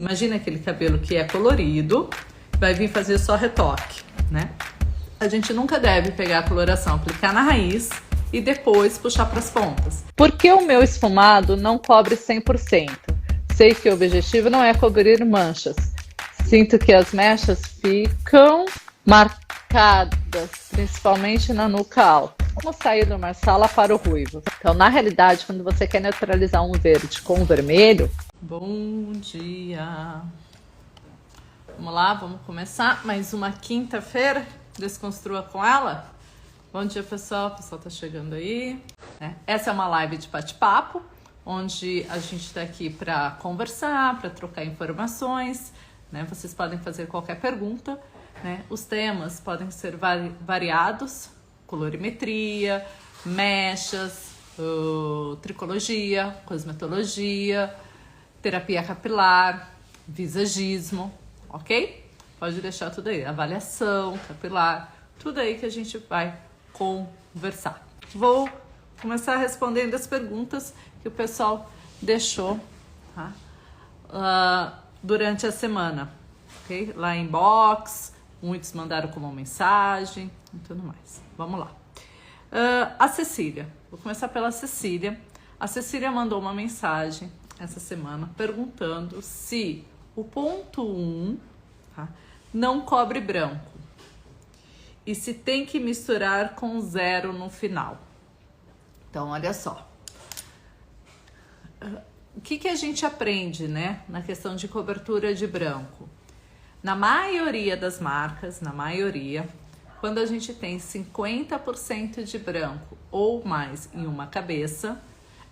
Imagina aquele cabelo que é colorido, vai vir fazer só retoque, né? A gente nunca deve pegar a coloração, aplicar na raiz e depois puxar para as pontas. Por que o meu esfumado não cobre 100%? Sei que o objetivo não é cobrir manchas. Sinto que as mechas ficam marcadas, principalmente na nuca alta. Como sair do marsala para o ruivo? Então, na realidade, quando você quer neutralizar um verde com um vermelho... Bom dia! Vamos lá, vamos começar mais uma quinta-feira. Desconstrua com ela. Bom dia, pessoal. O pessoal tá chegando aí. Essa é uma live de bate-papo, onde a gente está aqui para conversar, para trocar informações, né? Vocês podem fazer qualquer pergunta, né? Os temas podem ser variados: colorimetria, mechas, tricologia, cosmetologia, terapia capilar, visagismo, ok? Pode deixar tudo aí, avaliação capilar, tudo aí que a gente vai conversar. Vou começar respondendo as perguntas que o pessoal deixou, tá? Durante a semana, ok? Lá em inbox, muitos mandaram como mensagem e tudo mais. Vamos lá. A Cecília, vou começar pela Cecília. A Cecília mandou uma mensagem essa semana perguntando se o ponto 1, tá, não cobre branco e se tem que misturar com 0 no final. Então, olha só. O que a gente aprende, né, na questão de cobertura de branco? Na maioria das marcas, quando a gente tem 50% de branco ou mais em uma cabeça,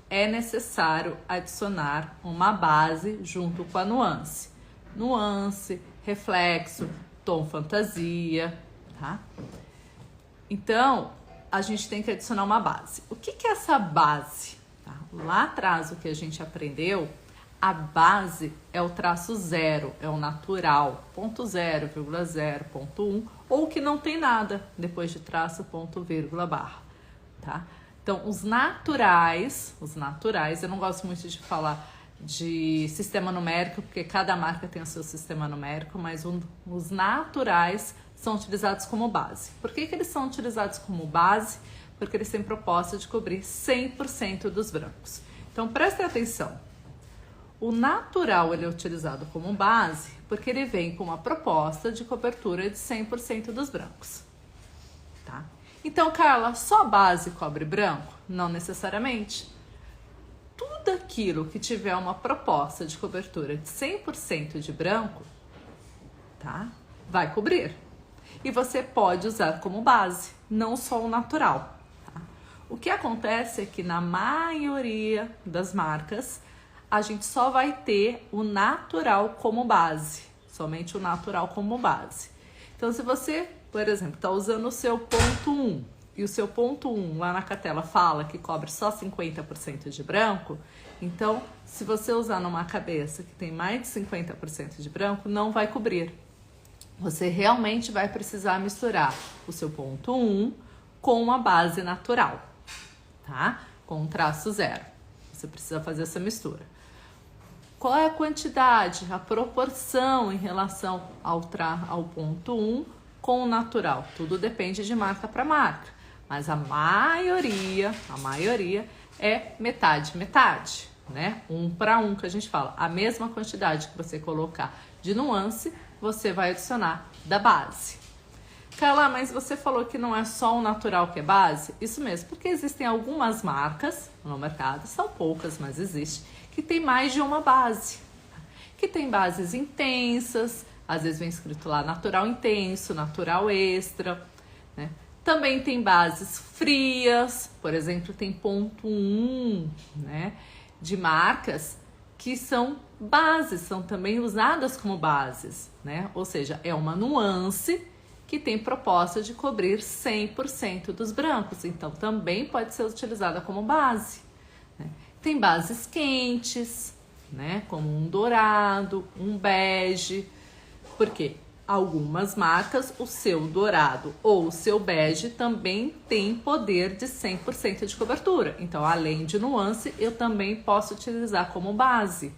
é necessário adicionar uma base junto com a nuance. Nuance, reflexo, tom fantasia, tá? Então, a gente tem que adicionar uma base. O que é essa base? Tá? Lá atrás, o que a gente aprendeu, a base é o traço 0, é o natural, ponto 0, vírgula 0, ponto 1, ou que não tem nada depois de traço, ponto, vírgula, barra, tá? Então, os naturais, eu não gosto muito de falar de sistema numérico, porque cada marca tem o seu sistema numérico, mas os naturais são utilizados como base. Por que eles são utilizados como base? Porque eles têm proposta de cobrir 100% dos brancos. Então, prestem atenção. O natural ele é utilizado como base porque ele vem com uma proposta de cobertura de 100% dos brancos, tá? Então, Carla, só base cobre branco? Não necessariamente. Tudo aquilo que tiver uma proposta de cobertura de 100% de branco, tá, vai cobrir. E você pode usar como base, não só o natural, tá? O que acontece é que na maioria das marcas, a gente só vai ter o natural como base, somente o natural como base. Então, se você, por exemplo, está usando o seu ponto 1 e o seu ponto 1 lá na cartela fala que cobre só 50% de branco, então, se você usar numa cabeça que tem mais de 50% de branco, não vai cobrir. Você realmente vai precisar misturar o seu ponto 1 com uma base natural, tá? Com um traço 0. Você precisa fazer essa mistura. Qual é a quantidade, a proporção em relação ao ponto 1 com o natural? Tudo depende de marca para marca, mas a maioria é metade, né? 1 para 1 que a gente fala. A mesma quantidade que você colocar de nuance, você vai adicionar da base. Carla, mas você falou que não é só o natural que é base? Isso mesmo, porque existem algumas marcas no mercado, são poucas, mas existe, que tem mais de uma base, que tem bases intensas, às vezes vem escrito lá natural intenso, natural extra, né? Também tem bases frias, por exemplo, tem ponto 1, né, de marcas que são bases, são também usadas como bases, né? Ou seja, é uma nuance que tem proposta de cobrir 100% dos brancos, então também pode ser utilizada como base, né? Tem bases quentes, né, como um dourado, um bege, porque algumas marcas, o seu dourado ou o seu bege também tem poder de 100% de cobertura. Então, além de nuance, eu também posso utilizar como base,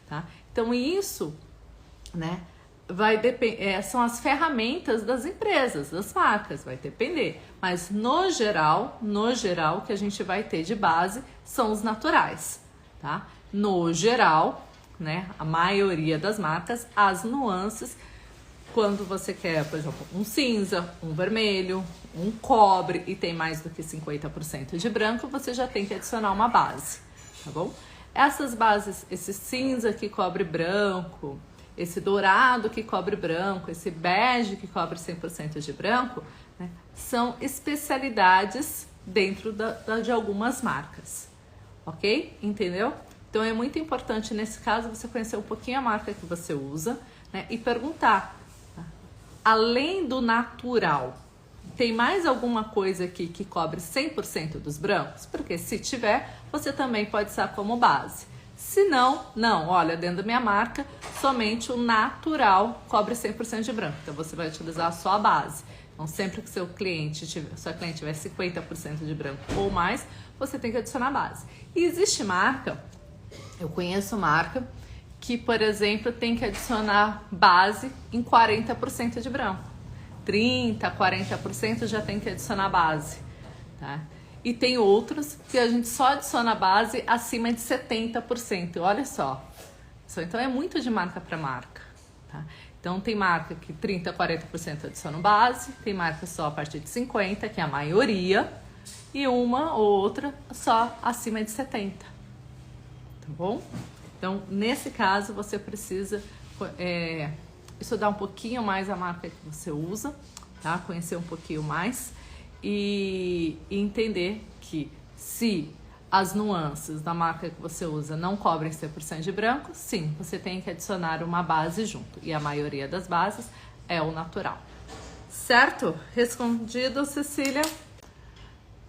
tá? Então, isso né? São as ferramentas das empresas, das marcas, vai depender. Mas no geral, o que a gente vai ter de base são os naturais, tá? No geral, né? A maioria das marcas, as nuances, quando você quer, por exemplo, um cinza, um vermelho, um cobre e tem mais do que 50% de branco, você já tem que adicionar uma base, tá bom? Essas bases, esse cinza que cobre branco, esse dourado que cobre branco, esse bege que cobre 100% de branco, né, são especialidades dentro de algumas marcas, ok? Entendeu? Então é muito importante nesse caso você conhecer um pouquinho a marca que você usa, né, e perguntar, tá? Além do natural, tem mais alguma coisa aqui que cobre 100% dos brancos? Porque se tiver, você também pode usar como base. Se não, olha, dentro da minha marca, somente o natural cobre 100% de branco. Então, você vai utilizar só a base. Então, sempre que sua cliente tiver 50% de branco ou mais, você tem que adicionar a base. E existe marca, eu conheço marca, que, por exemplo, tem que adicionar base em 40% de branco. 30%, 40% já tem que adicionar base, tá? E tem outros que a gente só adiciona base acima de 70%. Olha só. Então é muito de marca para marca, tá? Então tem marca que 30%, 40% adiciona base, tem marca só a partir de 50%, que é a maioria, e uma ou outra só acima de 70%. Tá bom? Então, nesse caso, você precisa estudar um pouquinho mais a marca que você usa, tá? Conhecer um pouquinho mais. E entender que se as nuances da marca que você usa não cobrem 100% de branco, sim, você tem que adicionar uma base junto. E a maioria das bases é o natural. Certo? Respondido, Cecília?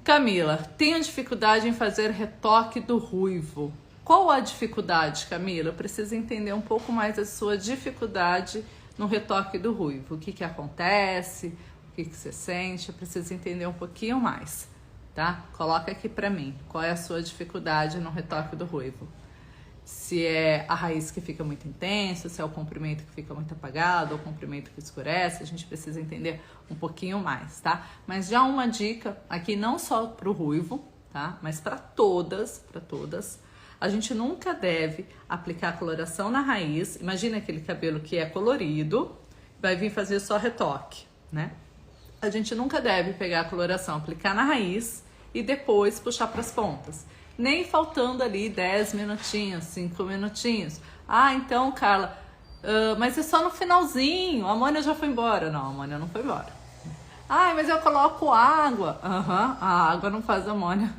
Camila, tenho dificuldade em fazer retoque do ruivo. Qual a dificuldade, Camila? Eu preciso entender um pouco mais a sua dificuldade no retoque do ruivo. O que acontece? O que você sente? Eu preciso entender um pouquinho mais, tá? Coloca aqui pra mim, qual é a sua dificuldade no retoque do ruivo. Se é a raiz que fica muito intensa, se é o comprimento que fica muito apagado, ou o comprimento que escurece, a gente precisa entender um pouquinho mais, tá? Mas já uma dica aqui, não só pro ruivo, tá? Mas para todas, a gente nunca deve aplicar coloração na raiz. Imagina aquele cabelo que é colorido, vai vir fazer só retoque, né? A gente nunca deve pegar a coloração, aplicar na raiz e depois puxar para as pontas. Nem faltando ali 10 minutinhos, 5 minutinhos. Ah, então, Carla, mas é só no finalzinho, a amônia já foi embora. Não, a amônia não foi embora. Ah, mas eu coloco água. A água não faz a amônia,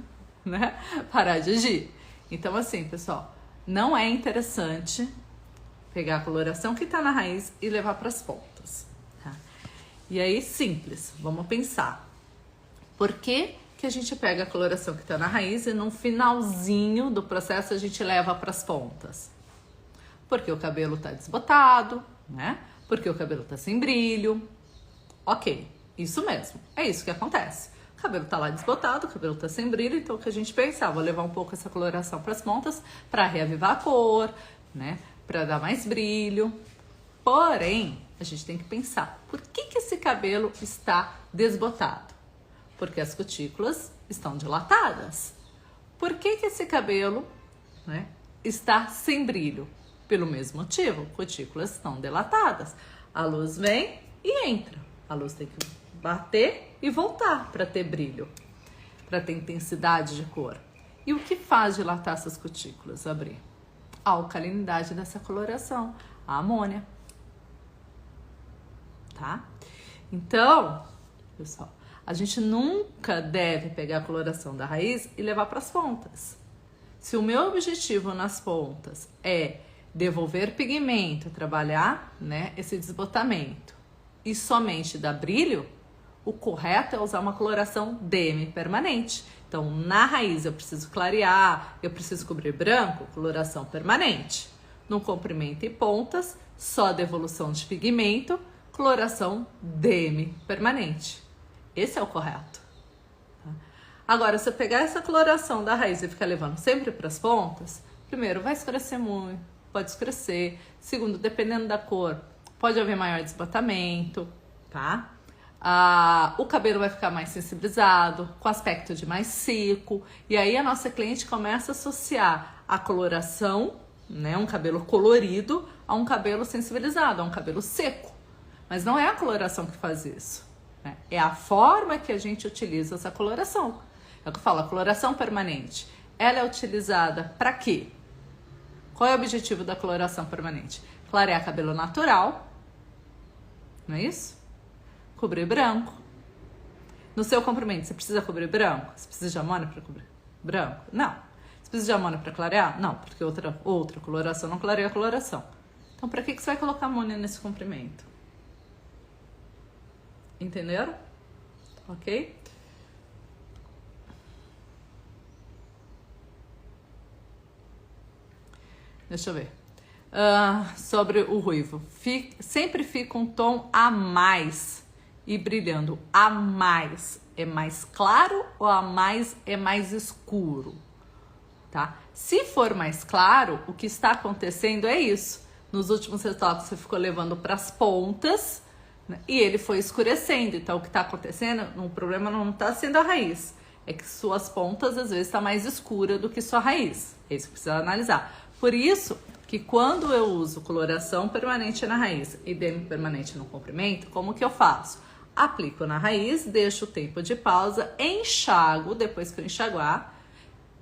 né, parar de agir. Então, assim, pessoal, não é interessante pegar a coloração que está na raiz e levar para as pontas. E aí, simples, vamos pensar. Por que a gente pega a coloração que está na raiz e no finalzinho do processo a gente leva para as pontas? Porque o cabelo está desbotado, né? Porque o cabelo está sem brilho. Ok, isso mesmo, é isso que acontece. O cabelo está lá desbotado, o cabelo está sem brilho, então o que a gente pensa? Vou levar um pouco essa coloração para as pontas para reavivar a cor, né? Para dar mais brilho. Porém, a gente tem que pensar, por que esse cabelo está desbotado? Porque as cutículas estão dilatadas. Por que esse cabelo, né, está sem brilho? Pelo mesmo motivo, cutículas estão dilatadas. A luz vem e entra. A luz tem que bater e voltar para ter brilho, para ter intensidade de cor. E o que faz dilatar essas cutículas? Abrir. A alcalinidade dessa coloração, a amônia. Tá? Então, pessoal, a gente nunca deve pegar a coloração da raiz e levar para as pontas. Se o meu objetivo nas pontas é devolver pigmento, trabalhar, né, esse desbotamento e somente dar brilho, o correto é usar uma coloração demi-permanente. Então, na raiz eu preciso clarear, eu preciso cobrir branco, coloração permanente. No comprimento e pontas, só devolução de pigmento, coloração demi-permanente. Esse é o correto. Agora, se eu pegar essa coloração da raiz e ficar levando sempre para as pontas, primeiro vai escurecer muito, pode escurecer. Segundo, dependendo da cor, pode haver maior desbotamento, tá? O cabelo vai ficar mais sensibilizado, com aspecto de mais seco. E aí a nossa cliente começa a associar a coloração, né, um cabelo colorido, a um cabelo sensibilizado, a um cabelo seco. Mas não é a coloração que faz isso, né? É a forma que a gente utiliza essa coloração. É o que eu falo, a coloração permanente. Ela é utilizada para quê? Qual é o objetivo da coloração permanente? Clarear cabelo natural, não é isso? Cobrir branco. No seu comprimento, você precisa cobrir branco? Você precisa de amônia para cobrir branco? Não. Você precisa de amônia para clarear? Não, porque outra coloração não clareia a coloração. Então, para que você vai colocar amônia nesse comprimento? Entenderam? Ok? Deixa eu ver. Sobre o ruivo. Sempre fica um tom a mais e brilhando. A mais é mais claro ou a mais é mais escuro? Tá? Se for mais claro, o que está acontecendo é isso. Nos últimos retoques você ficou levando para as pontas, né, e ele foi escurecendo. Então o que está acontecendo, o problema não está sendo a raiz. É que suas pontas às vezes está mais escura do que sua raiz. É isso que precisa analisar. Por isso que quando eu uso coloração permanente na raiz e demi permanente no comprimento, como que eu faço? Aplico na raiz, deixo o tempo de pausa, enxago, depois que eu enxaguar,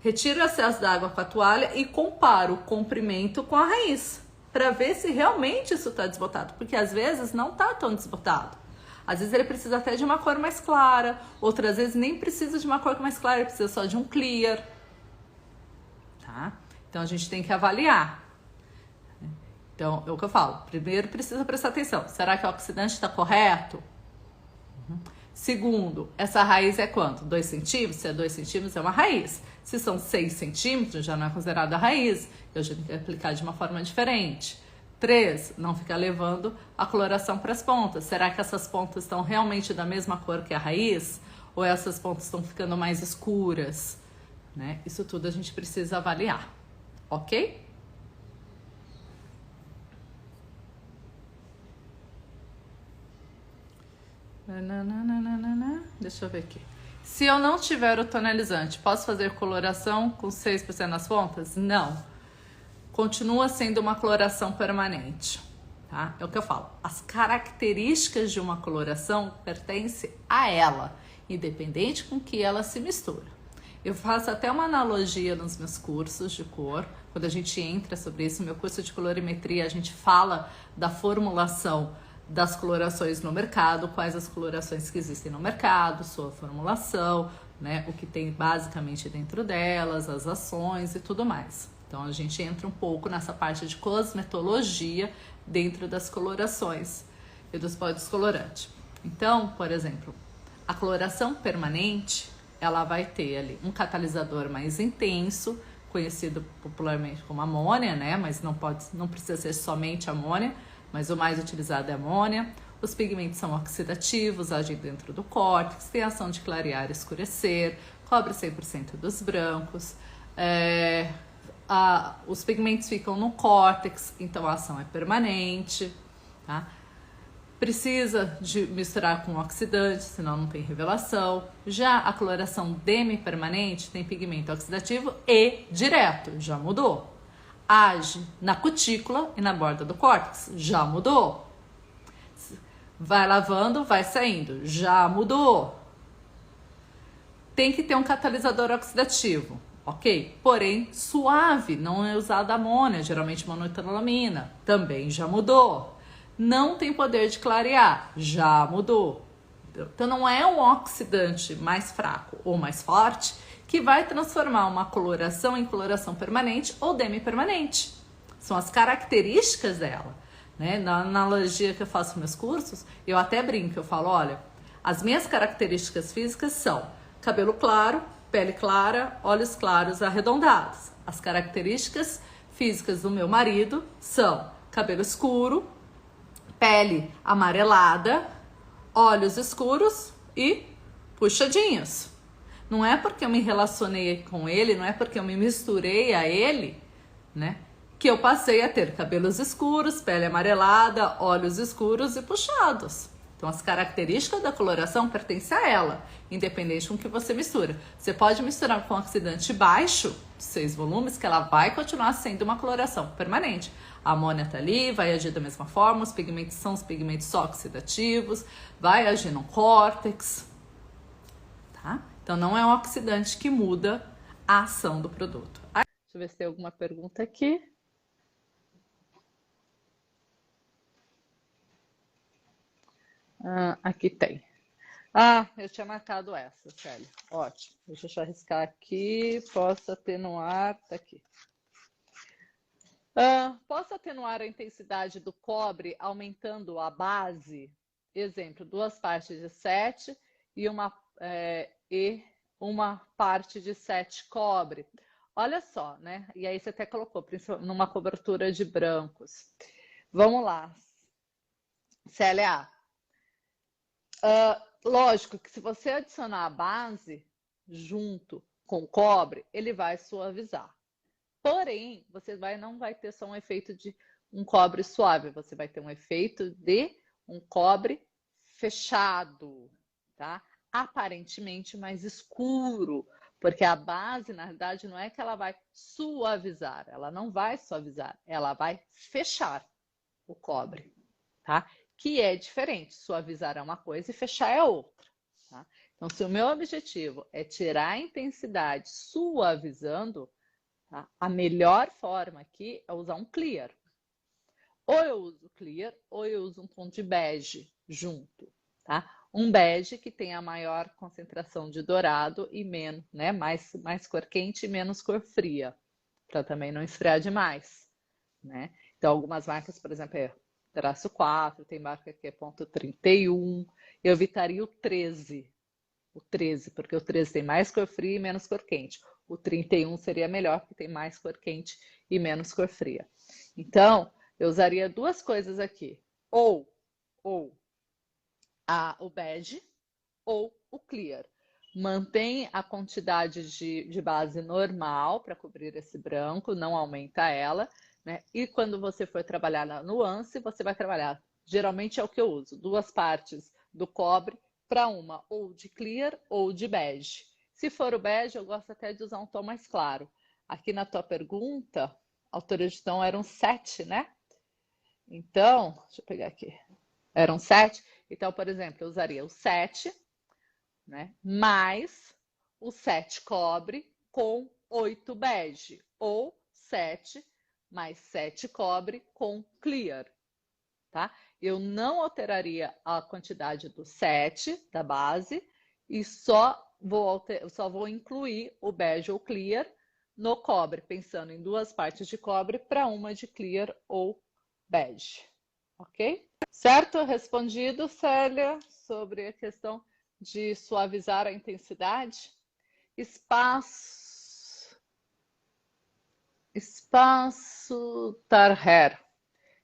retiro o excesso da água com a toalha e comparo o comprimento com a raiz, para ver se realmente isso está desbotado, porque às vezes não está tão desbotado. Às vezes ele precisa até de uma cor mais clara, outras vezes nem precisa de uma cor mais clara, ele precisa só de um clear. Tá? Então a gente tem que avaliar. Então, é o que eu falo. Primeiro, precisa prestar atenção. Será que o oxidante está correto? Segundo, essa raiz é quanto? 2 centímetros? Se é 2 centímetros, é uma raiz. Se são 6 centímetros, já não é considerada raiz. Eu já tenho que aplicar de uma forma diferente. 3, não ficar levando a coloração para as pontas. Será que essas pontas estão realmente da mesma cor que a raiz? Ou essas pontas estão ficando mais escuras? Né? Isso tudo a gente precisa avaliar. Ok? Deixa eu ver aqui. Se eu não tiver o tonalizante, posso fazer coloração com 6% nas pontas? Não. Continua sendo uma coloração permanente, tá? É o que eu falo. As características de uma coloração pertencem a ela, independente com que ela se mistura. Eu faço até uma analogia nos meus cursos de cor. Quando a gente entra sobre isso, meu curso de colorimetria, a gente fala da formulação das colorações no mercado, quais as colorações que existem no mercado, sua formulação, né, o que tem basicamente dentro delas, as ações e tudo mais. Então a gente entra um pouco nessa parte de cosmetologia dentro das colorações e dos pó descolorante. Então, por exemplo, a coloração permanente, ela vai ter ali um catalisador mais intenso, conhecido popularmente como amônia, né, mas não precisa ser somente amônia, mas o mais utilizado é amônia. Os pigmentos são oxidativos, agem dentro do córtex, tem a ação de clarear e escurecer, cobre 100% dos brancos. Os pigmentos ficam no córtex, então a ação é permanente. Tá? Precisa de misturar com oxidante, senão não tem revelação. Já a coloração demi-permanente tem pigmento oxidativo e direto, já mudou. Age na cutícula e na borda do córtex, já mudou. Vai lavando, vai saindo, já mudou. Tem que ter um catalisador oxidativo, ok? Porém, suave, não é usada amônia, geralmente monoetilenolamina, também já mudou. Não tem poder de clarear, já mudou. Então não é um oxidante mais fraco ou mais forte que vai transformar uma coloração em coloração permanente ou demi-permanente. São as características dela. Né? Na analogia que eu faço nos meus cursos, eu até brinco, eu falo, olha, as minhas características físicas são cabelo claro, pele clara, olhos claros arredondados. As características físicas do meu marido são cabelo escuro, pele amarelada, olhos escuros e puxadinhos. Não é porque eu me relacionei com ele, não é porque eu me misturei a ele, né, que eu passei a ter cabelos escuros, pele amarelada, olhos escuros e puxados. Então, as características da coloração pertencem a ela, independente com o que você mistura. Você pode misturar com oxidante baixo, 6 volumes, que ela vai continuar sendo uma coloração permanente. A amônia tá ali, vai agir da mesma forma, os pigmentos são os pigmentos só oxidativos, vai agir no córtex, tá? Então, não é um oxidante que muda a ação do produto. Deixa eu ver se tem alguma pergunta aqui. Aqui tem. Eu tinha marcado essa, Célia. Ótimo. Deixa eu só arriscar aqui. Posso atenuar. Tá aqui. Posso atenuar a intensidade do cobre aumentando a base? Exemplo, 2 partes de 7 e uma parte de 7 cobre. Olha só, né? E aí você até colocou, principalmente numa cobertura de brancos. Vamos lá. CLA. Lógico que se você adicionar a base junto com o cobre, ele vai suavizar. Porém, você não vai ter só um efeito de um cobre suave, você vai ter um efeito de um cobre fechado, tá? Aparentemente mais escuro, porque a base, na verdade, não é que ela vai suavizar, ela não vai suavizar, ela vai fechar o cobre, tá? Que é diferente, suavizar é uma coisa e fechar é outra, tá? Então, se o meu objetivo é tirar a intensidade suavizando, tá? A melhor forma aqui é usar um clear. Ou eu uso clear, ou eu uso um tom de bege junto, tá? Um bege que tem a maior concentração de dourado e menos, né? Mais cor quente e menos cor fria, para também não esfriar demais, né? Então, algumas marcas, por exemplo, é traço 4, tem marca que é ponto 31. Eu evitaria o 13. O 13, porque o 13 tem mais cor fria e menos cor quente. O 31 seria melhor, porque tem mais cor quente e menos cor fria. Então, eu usaria 2 coisas aqui. Ou o bege ou o clear. Mantém a quantidade de base normal para cobrir esse branco, não aumenta ela, né? E quando você for trabalhar na nuance, você vai trabalhar, geralmente é o que eu uso, 2 partes do cobre para uma ou de clear ou de bege. Se for o bege, eu gosto até de usar um tom mais claro. Aqui na tua pergunta, a altura de tom era um 7, né? Então, deixa eu pegar aqui. Era um 7. Então, por exemplo, eu usaria o 7, né? Mais o 7 cobre com 8 bege. Ou 7 mais 7 cobre com clear, tá? Eu não alteraria a quantidade do 7 da base e só vou incluir o bege ou clear no cobre, pensando em 2 partes de cobre para uma de clear ou bege, ok? Certo? Respondido, Célia, sobre a questão de suavizar a intensidade? Espaço Tarher.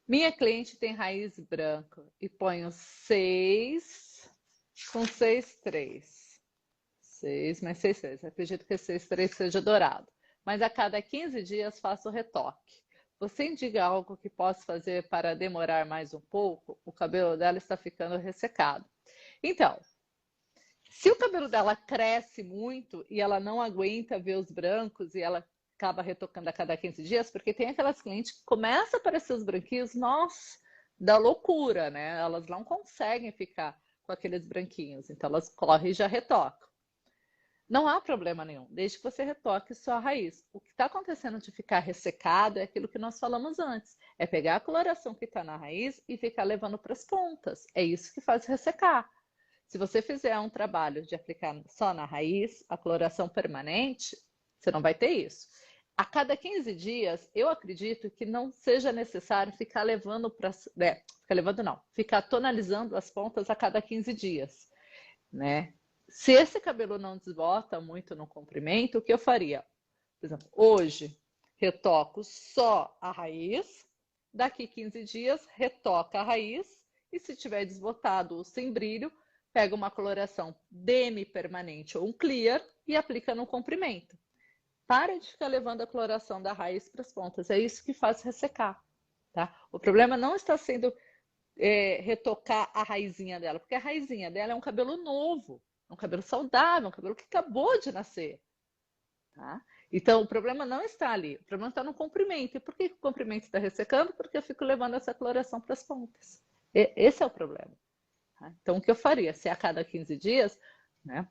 Minha cliente tem raiz branca e ponho 6 com 6,3. 6 mais 6,3. Acredito que 6,3 seja dourado. Mas a cada 15 dias faço retoque. Você indica algo que posso fazer para demorar mais um pouco? O cabelo dela está ficando ressecado. Então, se o cabelo dela cresce muito e ela não aguenta ver os brancos e ela acaba retocando a cada 15 dias, porque tem aquelas clientes que começam a aparecer os branquinhos, nossa, da loucura, né? Elas não conseguem ficar com aqueles branquinhos, então elas correm e já retocam. Não há problema nenhum, desde que você retoque sua raiz. O que está acontecendo de ficar ressecado é aquilo que nós falamos antes. É pegar a coloração que está na raiz e ficar levando para as pontas. É isso que faz ressecar. Se você fizer um trabalho de aplicar só na raiz, a coloração permanente, você não vai ter isso. A cada 15 dias, eu acredito que não seja necessário ficar levando para... ficar tonalizando as pontas a cada 15 dias, né? Se esse cabelo não desbota muito no comprimento, o que eu faria? Por exemplo, hoje retoco só a raiz, daqui 15 dias retoca a raiz e se tiver desbotado ou sem brilho, pega uma coloração demi-permanente ou um clear e aplica no comprimento. Para de ficar levando a coloração da raiz para as pontas. É isso que faz ressecar, tá? O problema não está sendo retocar a raizinha dela, porque a raizinha dela é um cabelo novo, um cabelo saudável, um cabelo que acabou de nascer, tá? Então, o problema não está ali, o problema está no comprimento. E por que o comprimento está ressecando? Porque eu fico levando essa coloração para as pontas. Esse é o problema. Tá? Então, o que eu faria? Se é a cada 15 dias, né?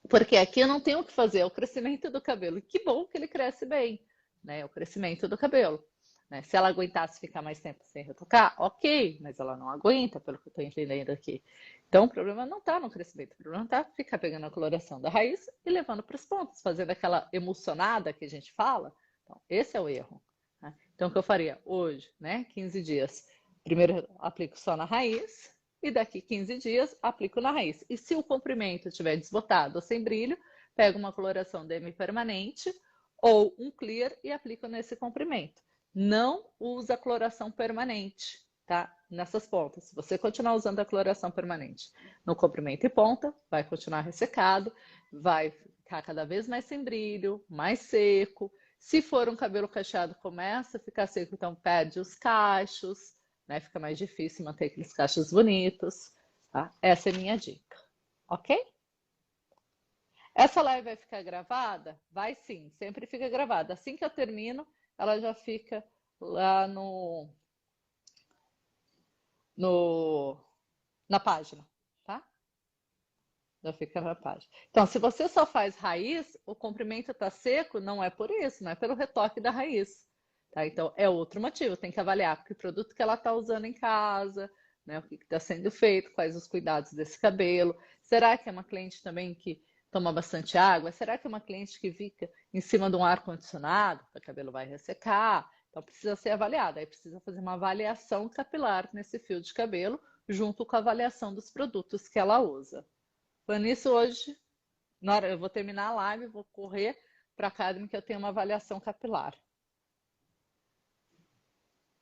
Porque aqui eu não tenho o que fazer, é o crescimento do cabelo. E que bom que ele cresce bem, né? O crescimento do cabelo. Né? Se ela aguentasse ficar mais tempo sem retocar, ok, mas ela não aguenta, pelo que eu estou entendendo aqui. Então, o problema não está no crescimento, o problema está ficar pegando a coloração da raiz e levando para os pontos, fazendo aquela emulsionada que a gente fala. Então, esse é o erro. Né? Então, o que eu faria hoje, né? 15 dias. Primeiro, aplico só na raiz, e daqui 15 dias aplico na raiz. E se o comprimento estiver desbotado ou sem brilho, pego uma coloração demi-permanente ou um clear e aplico nesse comprimento. Não usa coloração permanente, tá? Nessas pontas. Se você continuar usando a coloração permanente no comprimento e ponta, vai continuar ressecado, vai ficar cada vez mais sem brilho, mais seco. Se for um cabelo cacheado, começa a ficar seco, então perde os cachos, né? Fica mais difícil manter aqueles cachos bonitos, tá? Essa é a minha dica, ok? Essa live vai ficar gravada? Vai sim, sempre fica gravada. Assim que eu termino, ela já fica lá na página, tá? Já fica na página. Então, se você só faz raiz, o comprimento tá seco, não é por isso, não é pelo retoque da raiz. Tá? Então, é outro motivo, tem que avaliar que produto que ela está usando em casa, né? O que está sendo feito, quais os cuidados desse cabelo. Será que é uma cliente também que toma bastante água? Será que é uma cliente que fica em cima de um ar-condicionado? O cabelo vai ressecar. Então, precisa ser avaliada. Aí precisa fazer uma avaliação capilar nesse fio de cabelo, junto com a avaliação dos produtos que ela usa. Foi nisso hoje, na hora eu vou terminar a live, vou correr para a Academy que eu tenho uma avaliação capilar.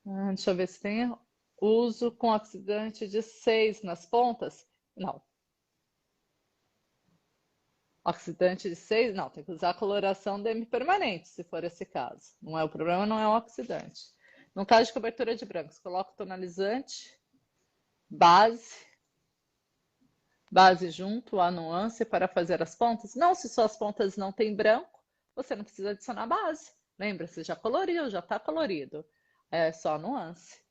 Deixa eu ver se tem uso com oxidante de 6 nas pontas. Não. Oxidante de 6, não, tem que usar coloração demi-permanente, se for esse caso. Não é o problema, não é o oxidante. No caso de cobertura de brancos, coloca o tonalizante, base junto, a nuance para fazer as pontas. Não, se suas pontas não têm branco, você não precisa adicionar base. Lembra, você já coloriu, já está colorido. É só nuance.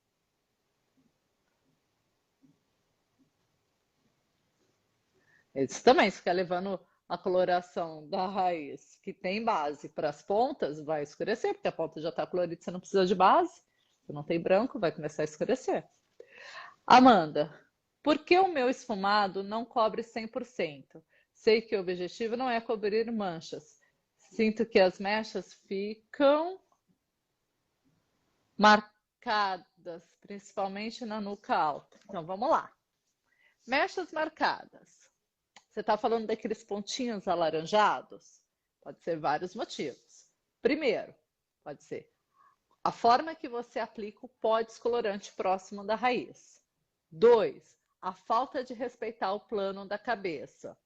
Isso também, se ficar levando a coloração da raiz que tem base para as pontas, vai escurecer, porque a ponta já está colorida, você não precisa de base. Se não tem branco, vai começar a escurecer. Amanda, por que o meu esfumado não cobre 100%? Sei que o objetivo não é cobrir manchas. Sinto que as mechas ficam marcadas, principalmente na nuca alta. Então, vamos lá. Mechas marcadas. Você está falando daqueles pontinhos alaranjados? Pode ser vários motivos. Primeiro, pode ser a forma que você aplica o pó descolorante próximo da raiz. 2, a falta de respeitar o plano da cabeça.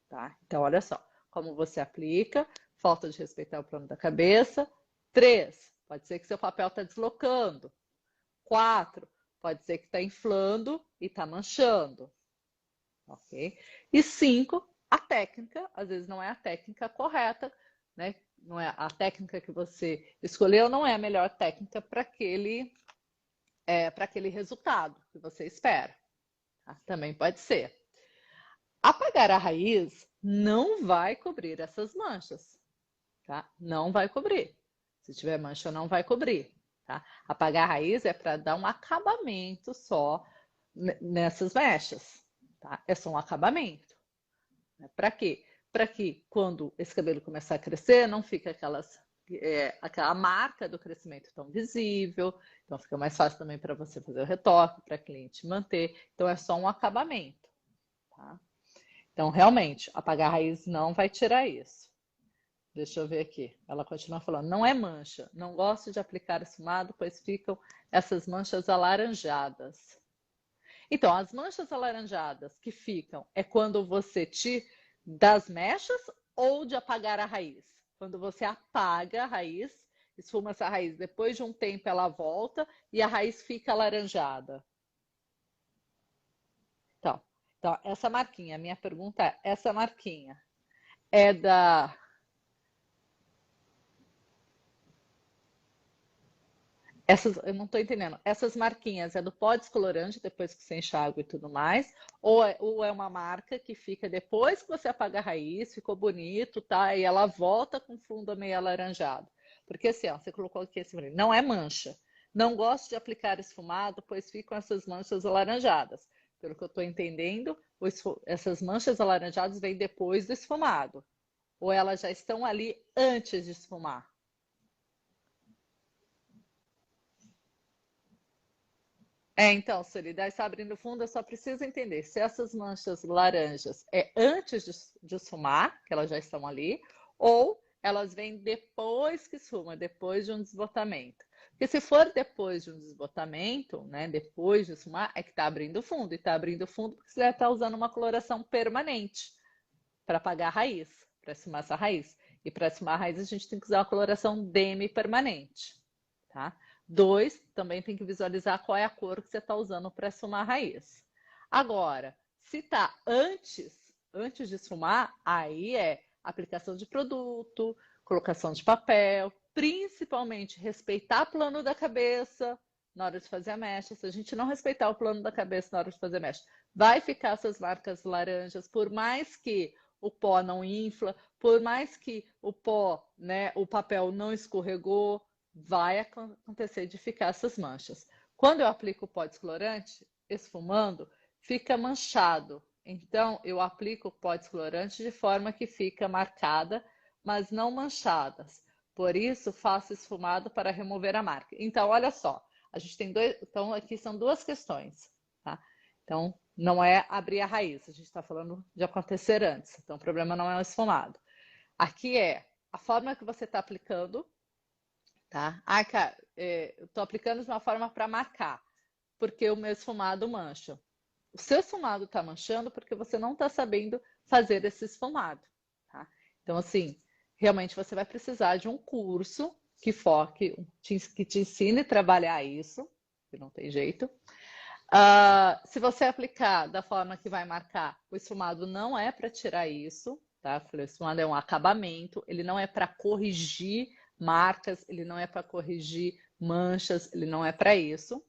Tá? Então, olha só, como você aplica, falta de respeitar o plano da cabeça. 3, pode ser que seu papel está deslocando. 4, pode ser que está inflando e está manchando. Ok? E 5, a técnica, às vezes não é a técnica correta, né? Não é a técnica que você escolheu, não é a melhor técnica para aquele resultado que você espera. Tá? Também pode ser. Apagar a raiz não vai cobrir essas manchas, tá? Não vai cobrir. Se tiver mancha, não vai cobrir, tá? Apagar a raiz é para dar um acabamento só nessas mechas, tá? É só um acabamento. Para quê? Para que quando esse cabelo começar a crescer, não fique aquela marca do crescimento tão visível. Então fica mais fácil também para você fazer o retoque, para a cliente manter. Então é só um acabamento, tá? Então realmente, apagar a raiz não vai tirar isso. Deixa eu ver aqui. Ela continua falando, não é mancha. Não gosto de aplicar esfumado, pois ficam essas manchas alaranjadas. Então, as manchas alaranjadas que ficam é quando você tira das mechas ou de apagar a raiz? quando você apaga a raiz, esfuma essa raiz. Depois de um tempo ela volta e a raiz fica alaranjada. Então, essa marquinha, minha pergunta é, essa marquinha é da... eu não estou entendendo. Essas marquinhas é do pó descolorante, depois que você enxágua e tudo mais, ou é uma marca que fica depois que você apaga a raiz, ficou bonito, tá? E ela volta com fundo meio alaranjado. Porque assim, ó, você colocou aqui esse não é mancha. Não gosto de aplicar esfumado, pois ficam essas manchas alaranjadas. Pelo que eu estou entendendo, essas manchas alaranjadas vêm depois do esfumado. Ou elas já estão ali antes de esfumar? Então, Solidez está abrindo fundo, eu só preciso entender se essas manchas laranjas é antes de esfumar, que elas já estão ali, ou elas vêm depois que esfuma, depois de um desbotamento. Porque se for depois de um desbotamento, né, depois de esfumar, é que está abrindo fundo. E está abrindo fundo porque você deve estar usando uma coloração permanente para apagar a raiz, para esfumar essa raiz. E para esfumar a raiz, a gente tem que usar uma coloração demi-permanente, tá? 2, também tem que visualizar qual é a cor que você está usando para esfumar a raiz. Agora, se está antes de esfumar, aí é aplicação de produto, colocação de papel, principalmente respeitar o plano da cabeça na hora de fazer a mecha. Se a gente não respeitar o plano da cabeça na hora de fazer a mecha, vai ficar essas marcas laranjas, por mais que o pó não infla, por mais que o pó, né, o papel não escorregou, vai acontecer de ficar essas manchas. Quando eu aplico o pó descolorante, esfumando, fica manchado. Então, eu aplico o pó descolorante de forma que fica marcada, mas não manchadas. Por isso, faço esfumado para remover a marca. Então, olha só, a gente tem dois. Então, aqui são duas questões, tá? Então, não é abrir a raiz, a gente está falando de acontecer antes. Então, o problema não é o esfumado. Aqui é a forma que você está aplicando. Tá? Cara, eu tô aplicando de uma forma para marcar, porque o meu esfumado mancha. O seu esfumado tá manchando porque você não tá sabendo fazer esse esfumado, tá? Então, assim, realmente você vai precisar de um curso que foque, que te ensine a trabalhar isso, que não tem jeito. Se você aplicar da forma que vai marcar, o esfumado não é para tirar isso, tá? O esfumado é um acabamento, ele não é para corrigir marcas, ele não é para corrigir manchas, ele não é para isso.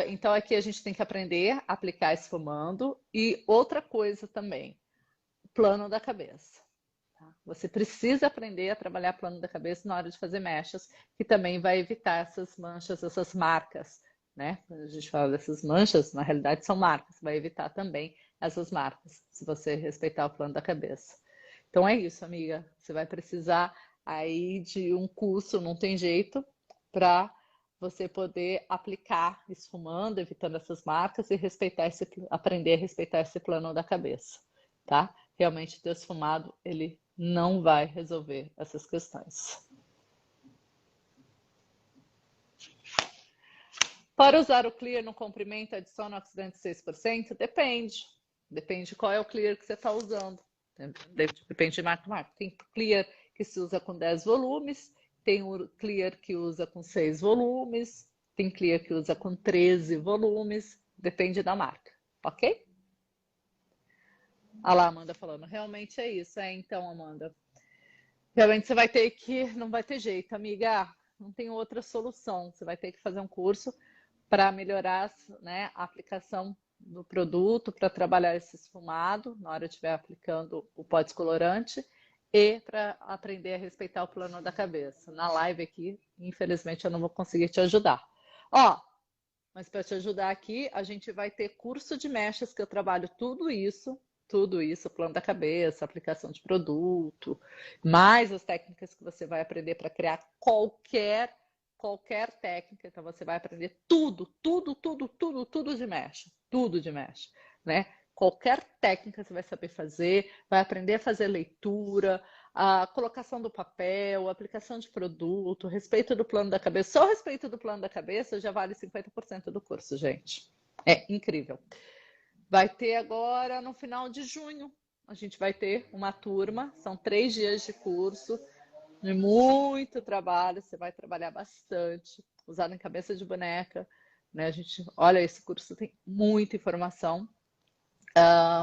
Então aqui a gente tem que aprender a aplicar esfumando. E outra coisa também, plano da cabeça. Tá? Você precisa aprender a trabalhar plano da cabeça na hora de fazer mechas, que também vai evitar essas manchas, essas marcas. Né? Quando a gente fala dessas manchas, na realidade são marcas, vai evitar também essas marcas, se você respeitar o plano da cabeça. Então é isso, amiga. Você vai precisar aí de um curso, não tem jeito, para você poder aplicar esfumando, evitando essas marcas e aprender a respeitar esse plano da cabeça, tá? Realmente o esfumado, ele não vai resolver essas questões. Para usar o clear no comprimento, adiciona oxidante 6%? Depende. Depende qual é o clear que você está usando. Depende de marca. Tem clear que se usa com 10 volumes, tem o clear que usa com 6 volumes, tem clear que usa com 13 volumes, depende da marca, ok? Olha lá, Amanda falando, realmente é isso. Então, Amanda, realmente você vai ter que, não vai ter jeito, amiga, não tem outra solução, você vai ter que fazer um curso para melhorar, né, a aplicação do produto, para trabalhar esse esfumado, na hora de estiver aplicando o pó descolorante, e para aprender a respeitar o plano da cabeça. Na live aqui, infelizmente, eu não vou conseguir te ajudar. Mas para te ajudar aqui, a gente vai ter curso de mechas, que eu trabalho tudo isso, plano da cabeça, aplicação de produto, mais as técnicas que você vai aprender para criar qualquer técnica. Então você vai aprender tudo de mecha, né? Qualquer técnica você vai saber fazer, vai aprender a fazer leitura, a colocação do papel, a aplicação de produto, respeito do plano da cabeça. Só o respeito do plano da cabeça já vale 50% do curso, gente. É incrível. Vai ter agora no final de junho, a gente vai ter uma turma, são 3 dias de curso, de muito trabalho, você vai trabalhar bastante, usado em cabeça de boneca, né? A gente, olha, esse curso tem muita informação.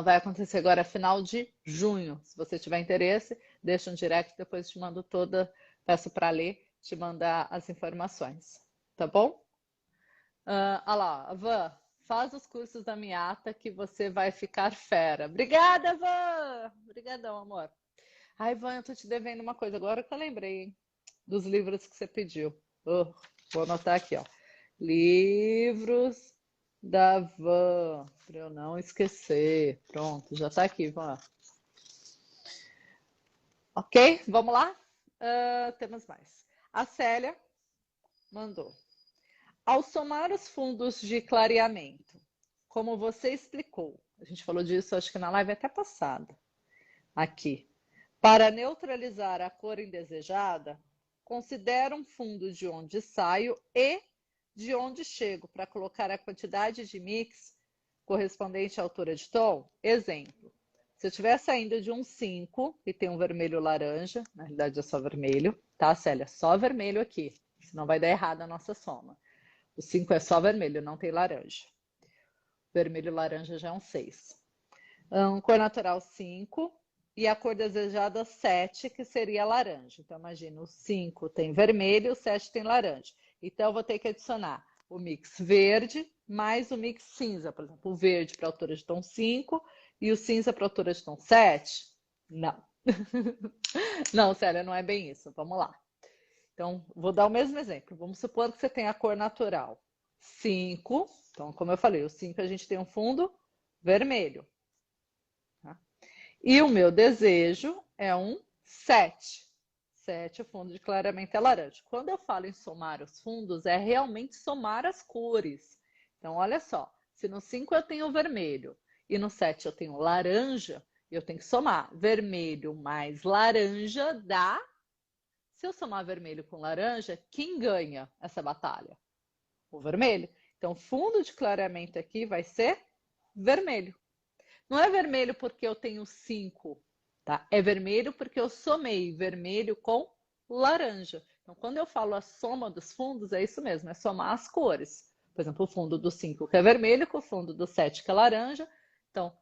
Vai acontecer agora final de junho. Se você tiver interesse, deixa um direct, depois te mando toda, peço para ler, te mandar as informações, tá bom? Olha lá, Van, faz os cursos da Miata que você vai ficar fera. Obrigada, Van! Obrigadão, amor. Ai, Van, eu tô te devendo uma coisa agora que eu lembrei, hein? Dos livros que você pediu. Vou anotar aqui, ó. Livros da Van, para eu não esquecer. Pronto, já tá aqui, Van. Ok, vamos lá? Temos mais. A Célia mandou. Ao somar os fundos de clareamento, como você explicou, a gente falou disso acho que na live até passada, aqui, para neutralizar a cor indesejada, considero um fundo de onde saio e de onde chego para colocar a quantidade de mix correspondente à altura de tom. Exemplo, se eu estiver saindo de um 5 e tem um vermelho laranja, na realidade é só vermelho, tá, Célia? Só vermelho aqui, senão vai dar errado a nossa soma. O 5 é só vermelho, não tem laranja. Vermelho e laranja já é um 6. Cor natural 5 e a cor desejada 7, que seria laranja. Então, imagina, o 5 tem vermelho, o 7 tem laranja. Então, eu vou ter que adicionar o mix verde mais o mix cinza. Por exemplo, o verde para a altura de tom 5 e o cinza para a altura de tom 7. Não. Não, Célia, não é bem isso. Vamos lá. Então, vou dar o mesmo exemplo. Vamos supor que você tem a cor natural 5. Então, como eu falei, o 5 a gente tem um fundo vermelho. Tá? E o meu desejo é um 7. 7, o fundo de clareamento é laranja. Quando eu falo em somar os fundos, é realmente somar as cores. Então, olha só. Se no 5 eu tenho vermelho e no 7 eu tenho laranja, eu tenho que somar. Vermelho mais laranja dá. Se eu somar vermelho com laranja, quem ganha essa batalha? O vermelho. Então, o fundo de clareamento aqui vai ser vermelho. Não é vermelho porque eu tenho 5, tá? É vermelho porque eu somei vermelho com laranja. Então, quando eu falo a soma dos fundos, é isso mesmo, é somar as cores. Por exemplo, o fundo do 5 que é vermelho com o fundo do 7 que é laranja. Então,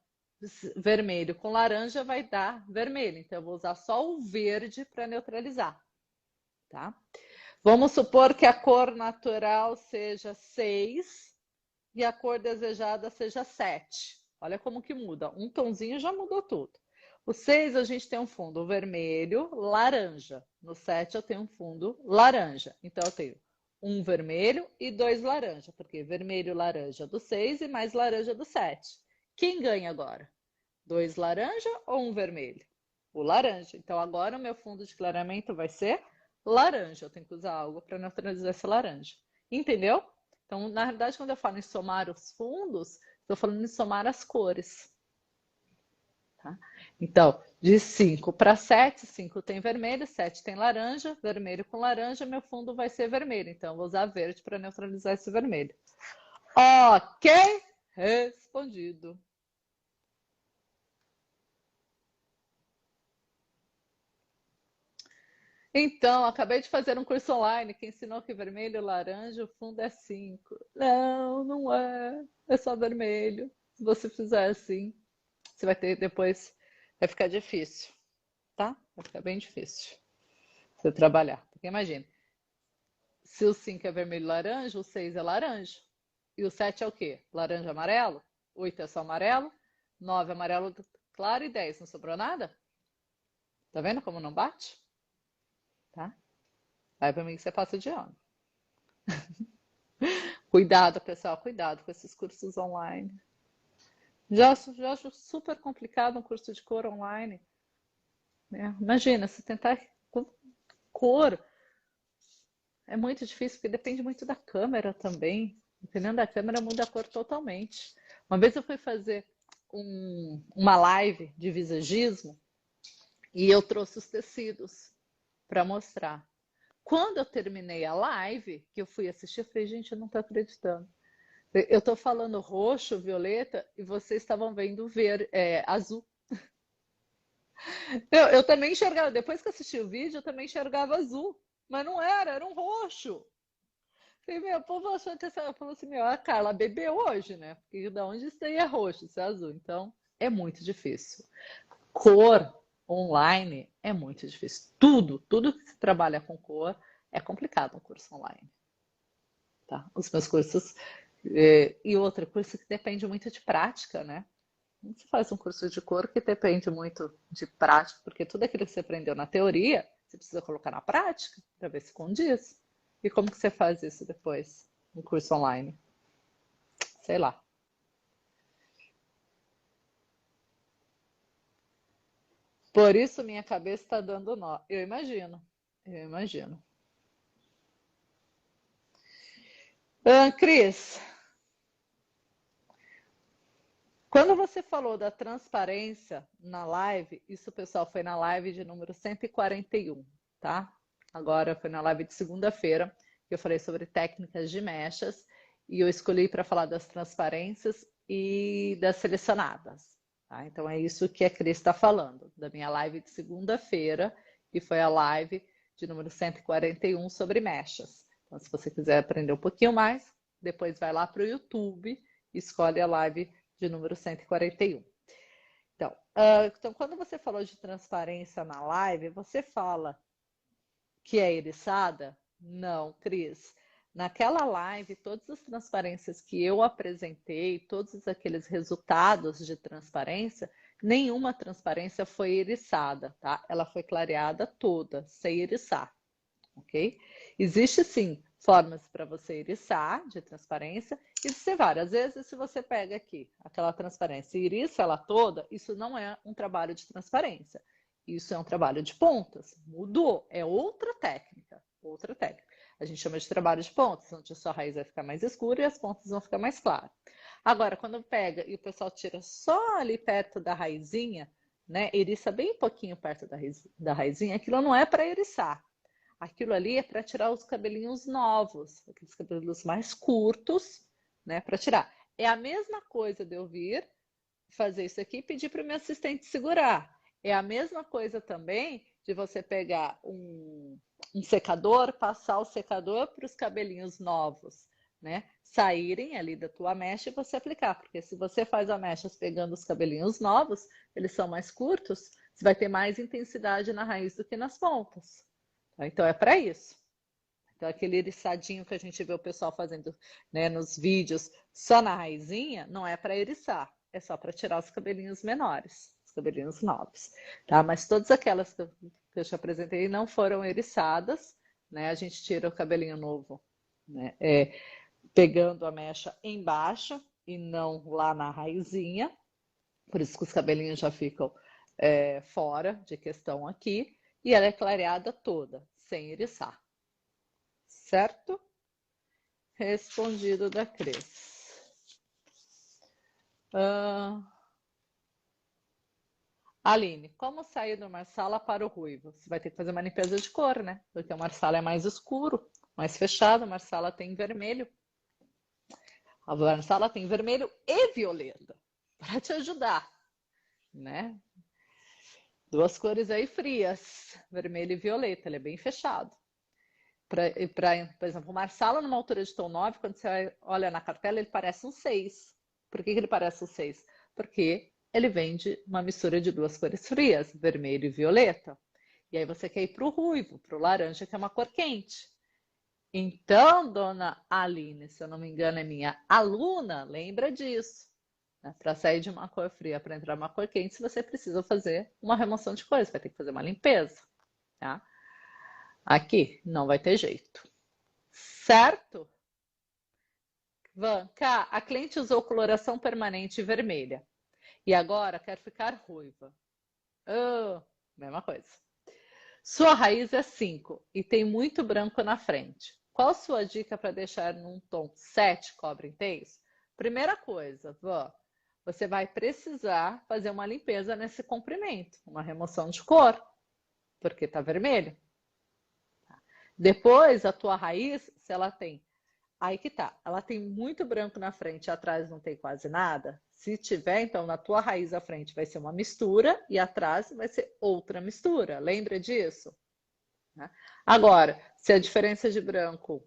vermelho com laranja vai dar vermelho. Então, eu vou usar só o verde para neutralizar. Tá? Vamos supor que a cor natural seja 6 e a cor desejada seja 7. Olha como que muda. Um tonzinho já mudou tudo. O 6 a gente tem um fundo vermelho, laranja. No 7 eu tenho um fundo laranja. Então eu tenho um vermelho e 2 laranja, porque vermelho e laranja do 6 e mais laranja do 7. Quem ganha agora? 2 laranja ou um vermelho? O laranja. Então agora o meu fundo de clareamento vai ser laranja. Eu tenho que usar algo para neutralizar esse laranja. Entendeu? Então, na realidade, quando eu falo em somar os fundos, estou falando em somar as cores. Tá? Então, de 5 para 7, 5 tem vermelho, 7 tem laranja, vermelho com laranja, meu fundo vai ser vermelho. Então, eu vou usar verde para neutralizar esse vermelho. Ok? Respondido. Então, acabei de fazer um curso online que ensinou que vermelho e laranja, o fundo é 5. Não, não é. É só vermelho. Se você fizer assim, você vai ter depois, vai ficar difícil, tá? Vai ficar bem difícil você trabalhar. Porque imagina, se o 5 é vermelho e laranja, o 6 é laranja. E o 7 é o quê? Laranja amarelo? 8 é só amarelo? 9 amarelo claro e 10. Não sobrou nada? Tá vendo como não bate? Tá? Vai pra mim que você passa de ano. Cuidado, pessoal, cuidado com esses cursos online. Já acho super complicado um curso de cor online. Né? Imagina, se tentar com cor, é muito difícil, porque depende muito da câmera também. Dependendo da câmera, muda a cor totalmente. Uma vez eu fui fazer uma live de visagismo e eu trouxe os tecidos para mostrar. Quando eu terminei a live, que eu fui assistir, eu falei, gente, eu não estou acreditando. Eu estou falando roxo, violeta, e vocês estavam vendo azul. Eu também enxergava, depois que assisti o vídeo, eu também enxergava azul, mas não era, era um roxo. Falei, meu, o povo achou que essa. Falou assim, meu, a Carla bebeu hoje, né? Porque da onde isso aí é roxo, isso é azul. Então, é muito difícil. Cor online é muito difícil. Tudo que se trabalha com cor é complicado um curso online. Tá? Os meus cursos. E outro curso que depende muito de prática, né? Você faz um curso de cor que depende muito de prática, porque tudo aquilo que você aprendeu na teoria, você precisa colocar na prática para ver se condiz. E como que você faz isso depois? Um curso online? Sei lá. Por isso minha cabeça está dando nó. Eu imagino. Eu imagino. Cris, quando você falou da transparência na live, isso, pessoal, foi na live de número 141, tá? Agora foi na live de segunda-feira, que eu falei sobre técnicas de mechas, e eu escolhi para falar das transparências e das selecionadas, tá? Então é isso que a Cris está falando, da minha live de segunda-feira, que foi a live de número 141 sobre mechas. Então, se você quiser aprender um pouquinho mais, depois vai lá para o YouTube e escolhe a live de número 141. Então, quando você falou de transparência na live, você fala que é eriçada? Não, Cris. Naquela live, todas as transparências que eu apresentei, todos aqueles resultados de transparência, nenhuma transparência foi eriçada, tá? Ela foi clareada toda, sem eriçar, ok? Existe sim formas para você eriçar de transparência e você várias vezes, se você pega aqui aquela transparência e eriça ela toda, isso não é um trabalho de transparência. Isso é um trabalho de pontas. Mudou, é outra técnica, outra técnica. A gente chama de trabalho de pontas, onde a sua raiz vai ficar mais escura e as pontas vão ficar mais claras. Agora, quando pega e o pessoal tira só ali perto da raizinha, né, eriça bem pouquinho perto da raizinha, aquilo não é para eriçar. Aquilo ali é para tirar os cabelinhos novos, aqueles cabelos mais curtos, né, para tirar. É a mesma coisa de eu vir fazer isso aqui e pedir para o meu assistente segurar. É a mesma coisa também de você pegar um secador, passar o secador para os cabelinhos novos, né? Saírem ali da tua mecha e você aplicar. Porque se você faz a mecha pegando os cabelinhos novos, eles são mais curtos, você vai ter mais intensidade na raiz do que nas pontas. Então é para isso. Então aquele eriçadinho que a gente vê o pessoal fazendo, né, nos vídeos só na raizinha, não é para eriçar, é só para tirar os cabelinhos menores, os cabelinhos novos, tá? Mas todas aquelas que eu te apresentei não foram eriçadas, né? A gente tira o cabelinho novo, né? Pegando a mecha embaixo e não lá na raizinha, por isso que os cabelinhos já ficam fora de questão aqui, e ela é clareada toda, sem eriçar. Certo? Respondido da Cris. Aline, como sair do Marsala para o ruivo? Você vai ter que fazer uma limpeza de cor, né? Porque o Marsala é mais escuro, mais fechado, o Marsala tem vermelho. A Marsala tem vermelho e violeta, para te ajudar, né? Duas cores aí frias, vermelho e violeta, ele é bem fechado. Por exemplo, o Marsala, numa altura de tom 9, quando você olha na cartela, ele parece um 6. Por que ele parece um 6? Porque ele vem de uma mistura de duas cores frias, vermelho e violeta. E aí você quer ir para o ruivo, para o laranja, que é uma cor quente. Então, dona Aline, se eu não me engano, é minha aluna, lembra disso. Né? Para sair de uma cor fria para entrar numa cor quente, você precisa fazer uma remoção de cores, vai ter que fazer uma limpeza. Tá? Aqui não vai ter jeito. Certo? Van, cá, a cliente usou coloração permanente vermelha. E agora quer ficar ruiva. Oh, mesma coisa. Sua raiz é 5 e tem muito branco na frente. Qual a sua dica para deixar num tom 7 cobre intenso? Primeira coisa, Van, você vai precisar fazer uma limpeza nesse comprimento, uma remoção de cor, porque tá vermelho. Depois, a tua raiz, se ela tem Aí que tá. Ela tem muito branco na frente e atrás não tem quase nada. Se tiver, então, na tua raiz à frente vai ser uma mistura e atrás vai ser outra mistura. Lembra disso? Né? Agora, se a diferença de branco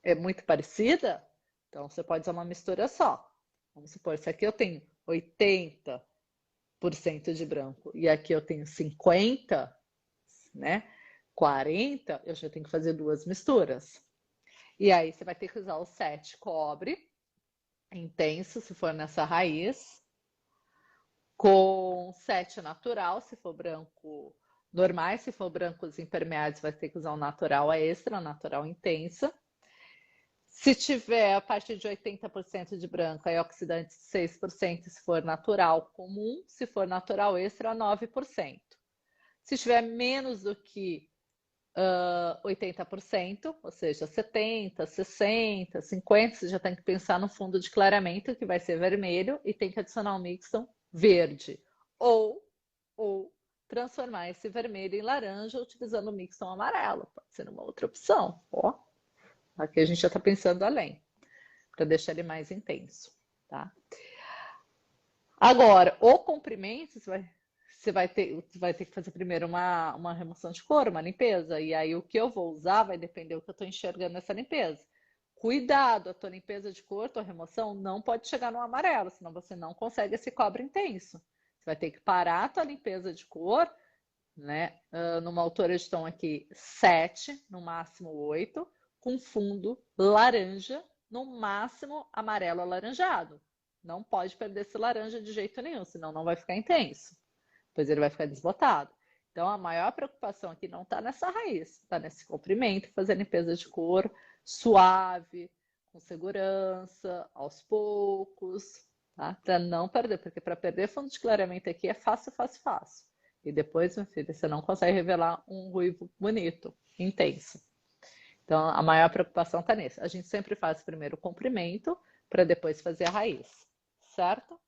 é muito parecida, então você pode usar uma mistura só. Vamos supor, se aqui eu tenho 80% de branco e aqui eu tenho 50, né? 40, eu já tenho que fazer duas misturas. E aí você vai ter que usar o 7 cobre intenso, se for nessa raiz, com 7 natural, se for branco normais, se for brancos impermeáveis, vai ter que usar um natural extra, natural intensa. Se tiver a partir de 80% de branco, aí oxidante 6%, se for natural comum, se for natural extra, 9%. Se tiver menos do que 80%, ou seja, 70, 60, 50, você já tem que pensar no fundo de clareamento, que vai ser vermelho, e tem que adicionar um Mixton verde. Ou transformar esse vermelho em laranja utilizando o Mixton amarelo. Pode ser uma outra opção. Ó, aqui a gente já está pensando além, para deixar ele mais intenso, tá? Agora, o comprimento, você vai ter que fazer primeiro uma remoção de couro, uma limpeza. E aí o que eu vou usar vai depender do que eu estou enxergando nessa limpeza. Cuidado, a tua limpeza de cor, tua remoção, não pode chegar no amarelo, senão você não consegue esse cobre intenso. Você vai ter que parar a tua limpeza de cor, né? Numa altura de tom aqui 7, no máximo 8, com fundo laranja, no máximo amarelo alaranjado. Não pode perder esse laranja de jeito nenhum, senão não vai ficar intenso. Pois ele vai ficar desbotado. Então, a maior preocupação aqui não está nessa raiz, está nesse comprimento, fazer limpeza de cor suave, com segurança, aos poucos, tá? Para não perder, porque para perder fundo de clareamento aqui é fácil, fácil, fácil. E depois, meu filho, você não consegue revelar um ruivo bonito, intenso. Então, a maior preocupação está nisso. A gente sempre faz primeiro o comprimento, para depois fazer a raiz, certo?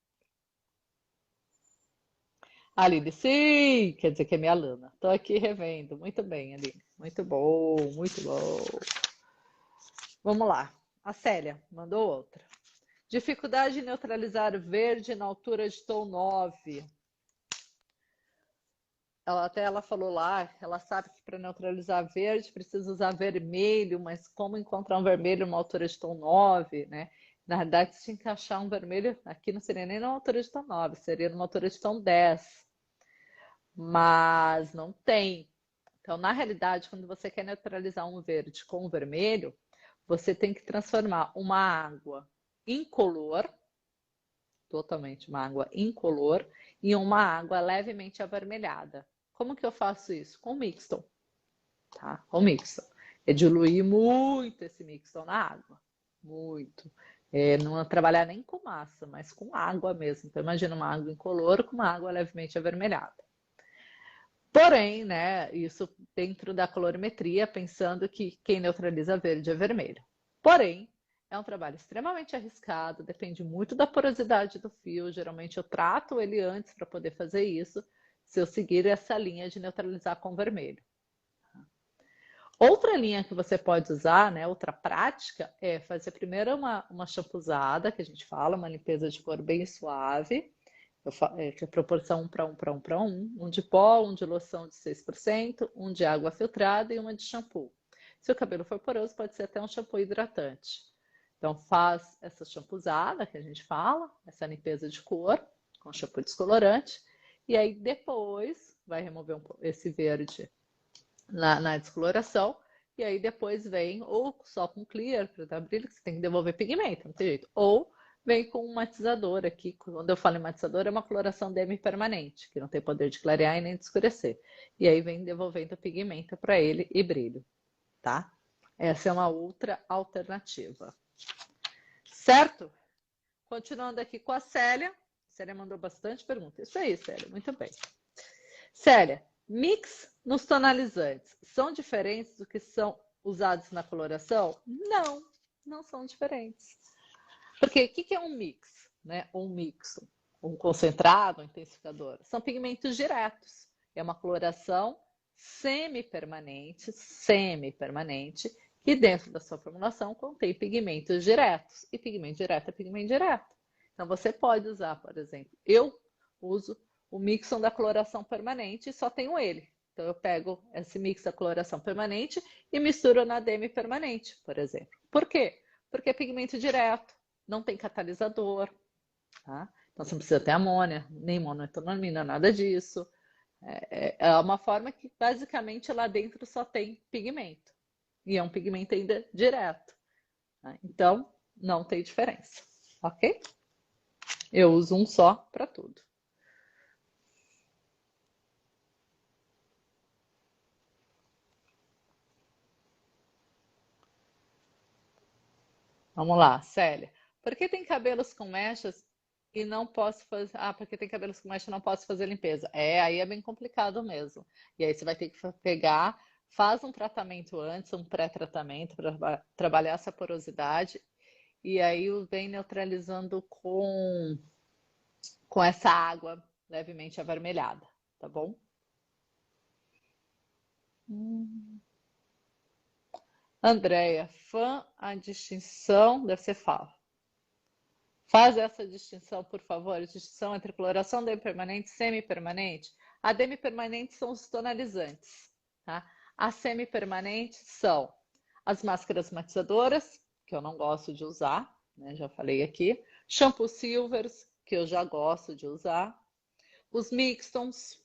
Aline, sim, quer dizer que é minha aluna. Estou aqui revendo. Muito bem, Aline. Muito bom, muito bom. Vamos lá. A Célia mandou outra. Dificuldade em neutralizar verde na altura de tom 9. Ela falou lá, ela sabe que para neutralizar verde precisa usar vermelho, mas como encontrar um vermelho numa altura de tom 9, né? Na verdade, você tinha que achar um vermelho, aqui não seria nem na altura de tom 9, seria numa altura de tom 10. Mas não tem. Então, na realidade, quando você quer neutralizar um verde com um vermelho, você tem que transformar uma água incolor, totalmente uma água incolor, em uma água levemente avermelhada. Como que eu faço isso? Com Mixton, tá? Com Mixton. É diluir muito esse Mixton na água, muito. Não trabalhar nem com massa, mas com água mesmo. Então, imagina uma água incolor com uma água levemente avermelhada. Porém, né, isso dentro da colorimetria, pensando que quem neutraliza verde é vermelho. Porém, é um trabalho extremamente arriscado, depende muito da porosidade do fio. Geralmente eu trato ele antes para poder fazer isso, se eu seguir essa linha de neutralizar com vermelho. Outra linha que você pode usar, né, outra prática, é fazer primeiro uma champuzada, que a gente fala, uma limpeza de cor bem suave, que é proporção 1 para 1 para 1 para 1, um de pó, um de loção de 6%, um de água filtrada e uma de shampoo. Se o cabelo for poroso, pode ser até um shampoo hidratante. Então, faz essa champuzada que a gente fala, essa limpeza de cor, com shampoo descolorante, e aí depois vai remover esse verde na descoloração, e aí depois vem ou só com clear para dar brilho, que você tem que devolver pigmento, não tem jeito, ou vem com um matizador aqui. Quando eu falo em matizador, é uma coloração demi-permanente, que não tem poder de clarear e nem de escurecer. E aí vem devolvendo pigmento para ele e brilho, tá? Essa é uma outra alternativa. Certo? Continuando aqui com a Célia. A Célia mandou bastante pergunta. Isso aí, Célia, muito bem. Célia, mix nos tonalizantes são diferentes do que são usados na coloração? Não, não são diferentes. Porque o que é um mix, né? Um mix, um concentrado, um intensificador? São pigmentos diretos. É uma coloração semi-permanente, E dentro da sua formulação contém pigmentos diretos. E pigmento direto é pigmento direto. Então você pode usar, por exemplo, eu uso o Mixon da coloração permanente e só tenho ele. Então eu pego esse mix da coloração permanente e misturo na demi permanente, por exemplo. Por quê? Porque é pigmento direto, não tem catalisador, tá? Então você não precisa ter amônia, nem monoetanamina, nada disso. É uma forma que basicamente lá dentro só tem pigmento. E é um pigmento ainda direto, tá? Então não tem diferença, ok? Eu uso um só para tudo. Vamos lá, Célia. Por que tem cabelos com mechas e não posso fazer. Ah, porque tem cabelos com mecha e não posso fazer limpeza. Aí é bem complicado mesmo. E aí você vai ter que pegar, faz um tratamento antes, um pré-tratamento para trabalhar essa porosidade. E aí vem neutralizando com essa água levemente avermelhada, tá bom? Andréia, fã, a distinção deve ser fala. Faz essa distinção, por favor, a distinção entre coloração demi-permanente e semi-permanente. A demi-permanente são os tonalizantes, tá? As semi-permanentes são as máscaras matizadoras, que eu não gosto de usar, né? Já falei aqui. Shampoo silvers, que eu já gosto de usar. Os mixtons,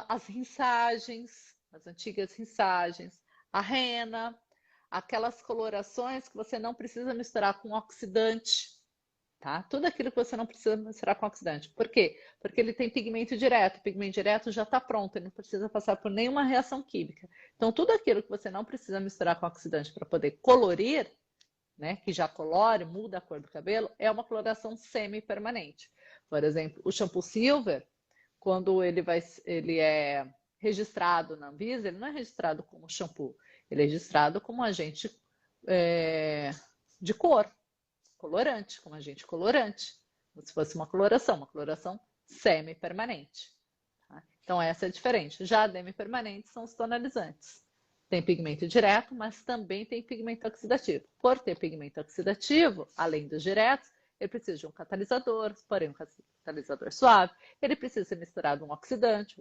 as rinçagens, as antigas rinçagens, a rena, aquelas colorações que você não precisa misturar com oxidante, tá? Tudo aquilo que você não precisa misturar com oxidante. Por quê? Porque ele tem pigmento direto. O pigmento direto já está pronto, ele não precisa passar por nenhuma reação química. Então, tudo aquilo que você não precisa misturar com oxidante para poder colorir, né, que já colore, muda a cor do cabelo, é uma coloração semi-permanente. Por exemplo, o shampoo silver, quando ele é registrado na Anvisa, ele não é registrado como shampoo, ele é registrado como agente de cor, colorante, como agente colorante, como se fosse uma coloração semi-permanente. Tá? Então essa é diferente. Já a demi-permanente são os tonalizantes. Tem pigmento direto, mas também tem pigmento oxidativo. Por ter pigmento oxidativo, além dos diretos, ele precisa de um catalisador, porém um catalisador suave. Ele precisa ser misturado um oxidante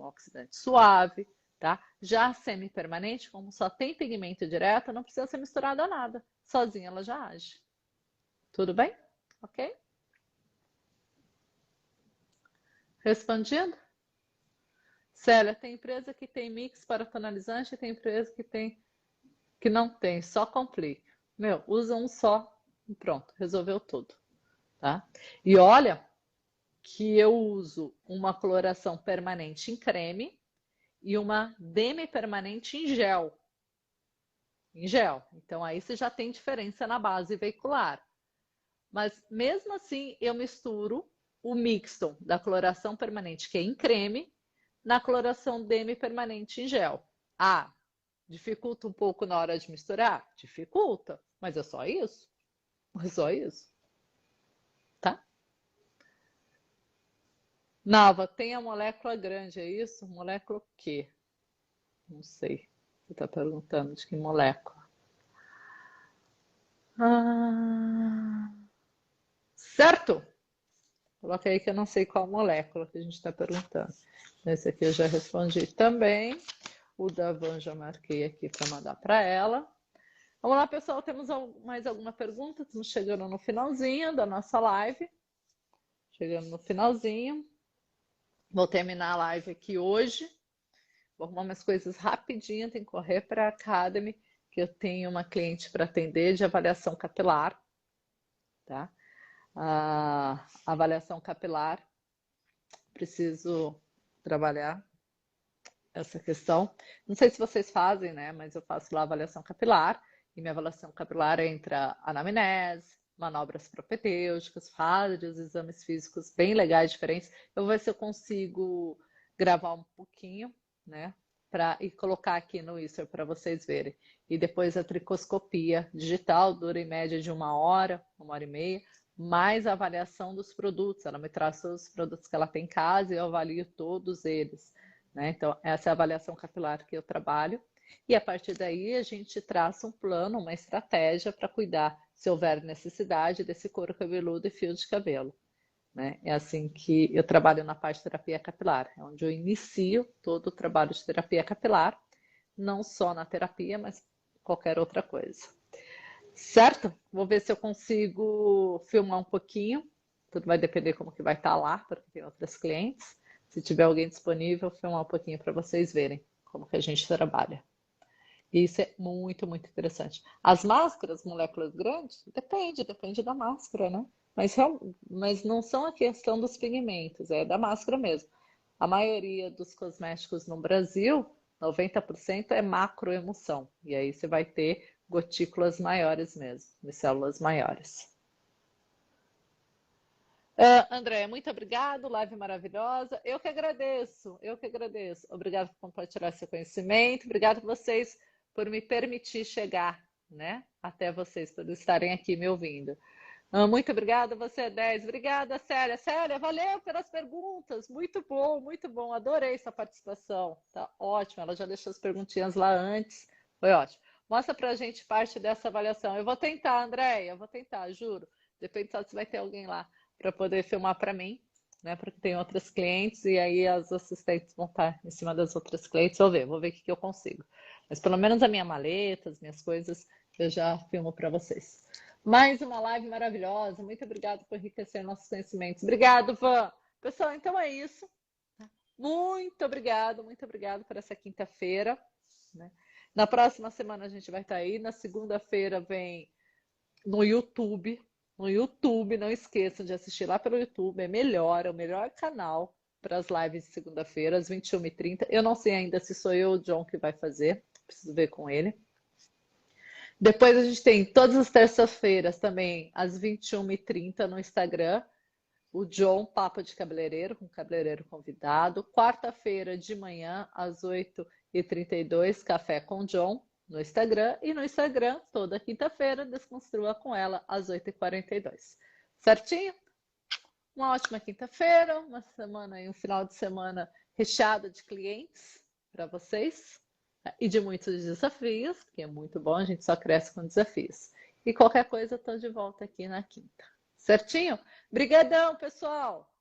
suave, tá? Já a semi-permanente, como só tem pigmento direto, não precisa ser misturado a nada. Sozinha ela já age. Tudo bem? Ok? Respondido? Célia, tem empresa que tem mix para tonalizante e tem empresa que não tem, só complica. Meu, usa um só e pronto, resolveu tudo, tá? E olha que eu uso uma coloração permanente em creme e uma demi-permanente em gel. Em gel. Então aí você já tem diferença na base veicular. Mas mesmo assim eu misturo o mixton da coloração permanente, que é em creme, na coloração demi-permanente em gel. Ah, dificulta um pouco na hora de misturar? Dificulta, mas é só isso. É só isso. Tá? Nalva, tem a molécula grande, é isso? Molécula o quê? Não sei. Você está perguntando de que molécula. Certo? Coloca aí que eu não sei qual molécula que a gente está perguntando. Esse aqui eu já respondi também. O da Van já marquei aqui para mandar para ela. Vamos lá, pessoal. Temos mais alguma pergunta? Estamos chegando no finalzinho da nossa live. Chegando no finalzinho. Vou terminar a live aqui hoje. Vou arrumar umas coisas rapidinho. Tem que correr para a Academy, que eu tenho uma cliente para atender de avaliação capilar. Tá? A avaliação capilar, preciso trabalhar essa questão. Não sei se vocês fazem, né? Mas eu faço lá avaliação capilar, e minha avaliação capilar entra anamnese, manobras propedêuticas, vários exames físicos bem legais, diferentes. Eu vou ver se eu consigo gravar um pouquinho, né? E colocar aqui no Easter para vocês verem. E depois a tricoscopia digital dura em média de 1 hora, 1 hora e meia, mais a avaliação dos produtos. Ela me traz todos os produtos que ela tem em casa e eu avalio todos eles, né? Então, essa é a avaliação capilar que eu trabalho. E a partir daí a gente traça um plano, uma estratégia para cuidar, se houver necessidade, desse couro cabeludo e fio de cabelo. Né? É assim que eu trabalho na parte de terapia capilar, é onde eu inicio todo o trabalho de terapia capilar, não só na terapia, mas qualquer outra coisa. Certo? Vou ver se eu consigo filmar um pouquinho. Tudo vai depender como que vai estar lá, porque tem outras clientes. Se tiver alguém disponível, filmar um pouquinho para vocês verem como que a gente trabalha. E isso é muito, muito interessante. As máscaras, moléculas grandes, depende da máscara, né? Mas não são a questão dos pigmentos, é da máscara mesmo. A maioria dos cosméticos no Brasil, 90% é macroemulsão. E aí você vai ter gotículas maiores mesmo, de células maiores. André, muito obrigado, live maravilhosa. Eu que agradeço, eu que agradeço. Obrigado por compartilhar seu conhecimento, obrigado a vocês por me permitir chegar, né, até vocês, por estarem aqui me ouvindo. Muito obrigada, você é 10. Obrigada, Célia. Célia, valeu pelas perguntas. Muito bom. Adorei sua participação. Tá ótimo. Ela já deixou as perguntinhas lá antes. Foi ótimo. Mostra pra gente parte dessa avaliação. Eu vou tentar, Andréia, eu vou tentar, juro. Depende só se vai ter alguém lá para poder filmar para mim, né? Porque tem outras clientes e aí as assistentes vão estar em cima das outras clientes. Vou ver o que eu consigo. Mas pelo menos a minha maleta, as minhas coisas, eu já filmo para vocês. Mais uma live maravilhosa. Muito obrigada por enriquecer nossos conhecimentos. Obrigado, Van. Pessoal, então é isso. Muito obrigado por essa quinta-feira. Né? Na próxima semana a gente vai estar aí. Na segunda-feira vem no YouTube. No YouTube, não esqueçam de assistir lá pelo YouTube. É o melhor canal para as lives de segunda-feira, às 21h30. Eu não sei ainda se sou eu ou o John que vai fazer. Preciso ver com ele. Depois a gente tem todas as terças-feiras também, às 21h30 no Instagram, o John Papo de Cabeleireiro, com cabeleireiro convidado. Quarta-feira de manhã, às 8h32, Café com John, no Instagram. E no Instagram, toda quinta-feira, Desconstrua com ela, às 8h42. Certinho? Uma ótima quinta-feira, uma semana e um final de semana recheado de clientes para vocês. E de muitos desafios, porque é muito bom, a gente só cresce com desafios. E qualquer coisa, eu estou de volta aqui na quinta. Certinho? Brigadão, pessoal!